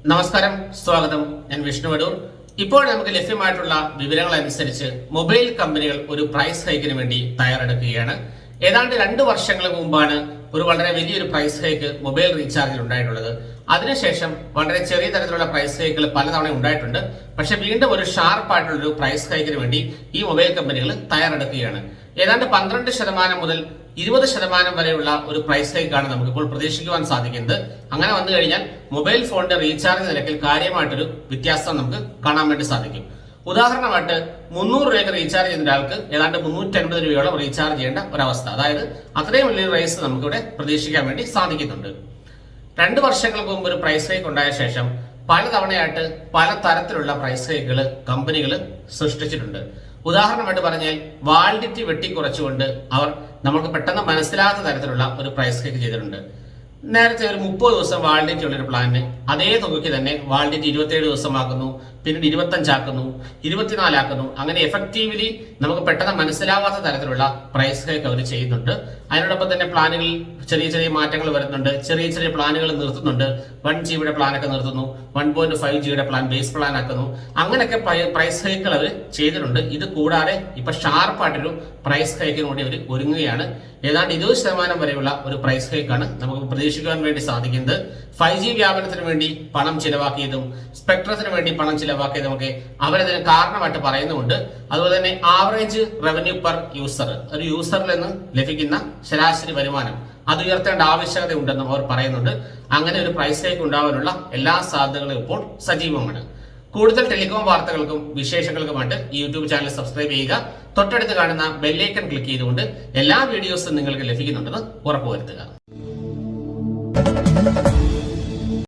നമസ്കാരം, സ്വാഗതം. ഞാൻ വിഷ്ണു വടൂർ. ഇപ്പോൾ നമുക്ക് ലഭ്യമായിട്ടുള്ള വിവരങ്ങൾ അനുസരിച്ച് മൊബൈൽ കമ്പനികൾ ഒരു പ്രൈസ് ഹൈക്കിന് വേണ്ടി തയ്യാറെടുക്കുകയാണ്. ഏതാണ്ട് 2 വർഷങ്ങൾക്ക് മുമ്പാണ് ഒരു വളരെ വലിയൊരു പ്രൈസ് ഹൈക്ക് മൊബൈൽ റീചാർജിൽ ഉണ്ടായിട്ടുള്ളത്. അതിനുശേഷം വളരെ ചെറിയ തരത്തിലുള്ള പ്രൈസ് ഹൈക്കുകൾ പലതവണ ഉണ്ടായിട്ടുണ്ട്. പക്ഷെ വീണ്ടും ഒരു ഷാർപ്പായിട്ടുള്ള ഒരു പ്രൈസ് ഹൈക്കിന് വേണ്ടി ഈ മൊബൈൽ കമ്പനികൾ തയ്യാറെടുക്കുകയാണ്. ഏതാണ്ട് 12% മുതൽ 20% വരെയുള്ള ഒരു പ്രൈസ് ഹൈക്കാണ് നമുക്കിപ്പോൾ പ്രതീക്ഷിക്കുവാൻ സാധിക്കുന്നത്. അങ്ങനെ വന്നു കഴിഞ്ഞാൽ മൊബൈൽ ഫോണിന്റെ റീചാർജ് നിരക്കിൽ കാര്യമായിട്ടൊരു വ്യത്യാസം നമുക്ക് കാണാൻ വേണ്ടി സാധിക്കും. ഉദാഹരണമായിട്ട് 300 രൂപയ്ക്ക് റീചാർജ് ചെയ്യുന്ന ഒരാൾക്ക് ഏതാണ്ട് 350 രൂപയോളം റീചാർജ് ചെയ്യേണ്ട ഒരവസ്ഥ, അതായത് അത്രയും വലിയൊരു റൈസ് നമുക്കിവിടെ പ്രതീക്ഷിക്കാൻ വേണ്ടി സാധിക്കുന്നുണ്ട്. 2 വർഷങ്ങൾക്ക് മുമ്പ് ഒരു പ്രൈസ് ഹൈക്ക് ഉണ്ടായ ശേഷം പലതവണയായിട്ട് പല തരത്തിലുള്ള പ്രൈസ് ഹൈക്കുകൾ കമ്പനികൾ സൃഷ്ടിച്ചിട്ടുണ്ട്. ഉദാഹരണമായിട്ട് പറഞ്ഞാൽ വാലിഡിറ്റി വെട്ടിക്കുറച്ചുകൊണ്ട് അവർ നമുക്ക് പെട്ടെന്ന് മനസ്സിലാത്ത തരത്തിലുള്ള ഒരു പ്രൈസ് ഹൈക്ക് ചെയ്തിട്ടുണ്ട്. നേരത്തെ ഒരു 30 ദിവസം വാലിഡിറ്റി ഉള്ളൊരു പ്ലാനിന് അതേ തുകയ്ക്ക് തന്നെ വാലിഡിറ്റി 27 ദിവസമാക്കുന്നു, പിന്നീട് 25 ആക്കുന്നു, 24 ആക്കുന്നു. അങ്ങനെ എഫക്റ്റീവ്ലി നമുക്ക് പെട്ടെന്ന് മനസ്സിലാവാത്ത തരത്തിലുള്ള പ്രൈസ് ഹൈക്ക് അവർ ചെയ്യുന്നുണ്ട്. അതിനോടൊപ്പം തന്നെ പ്ലാനുകളിൽ ചെറിയ ചെറിയ മാറ്റങ്ങൾ വരുന്നുണ്ട്. ചെറിയ ചെറിയ പ്ലാനുകൾ നിർത്തുന്നുണ്ട്. 1 GB പ്ലാനൊക്കെ നിർത്തുന്നു, 1.5 GB പ്ലാൻ ബേസ് പ്ലാൻ ആക്കുന്നു. അങ്ങനെയൊക്കെ പ്രൈസ് ഹൈക്കുകൾ അവർ ചെയ്തിട്ടുണ്ട്. ഇത് കൂടാതെ ഇപ്പൊ ഷാർപ്പായിട്ടൊരു പ്രൈസ് ഹൈക്കിന് വേണ്ടി അവർ ഒരുങ്ങുകയാണ്. ഏതാണ്ട് 20% വരെയുള്ള ഒരു പ്രൈസ് ഹൈക്കാണ് നമുക്ക് പ്രതീക്ഷിക്കാൻ വേണ്ടി സാധിക്കുന്നത്. 5G വ്യാപനത്തിന് വേണ്ടി പണം ചിലവാക്കിയതും സ്പെക്ട്രത്തിന് വേണ്ടി പണം ചിലവാക്കിയതും ഒക്കെ അവരതിന് കാരണമായിട്ട് പറയുന്നുമുണ്ട്. അതുപോലെ തന്നെ ആവറേജ് റവന്യൂ പെർ യൂസർ, ഒരു യൂസറിൽ നിന്ന് ലഭിക്കുന്ന ശരാശരി വരുമാനം അത് ഉയർത്തേണ്ട ആവശ്യകത ഉണ്ടെന്നും അവർ പറയുന്നുണ്ട്. അങ്ങനെ ഒരു പ്രൈസ് ഹൈക്ക് ഉണ്ടാവാനുള്ള എല്ലാ സാധ്യതകളും ഇപ്പോൾ സജീവമാണ്. കൂടുതൽ ടെലികോം വാർത്തകൾക്കും വിശേഷങ്ങൾക്കുമായിട്ട് ഈ യൂട്യൂബ് ചാനൽ സബ്സ്ക്രൈബ് ചെയ്യുക. തൊട്ടടുത്ത് കാണുന്ന ബെല്ലൈക്കൺ ക്ലിക്ക് ചെയ്തുകൊണ്ട് എല്ലാ വീഡിയോസും നിങ്ങൾക്ക് ലഭിക്കുന്നുണ്ടെന്ന് ഉറപ്പുവരുത്തുക.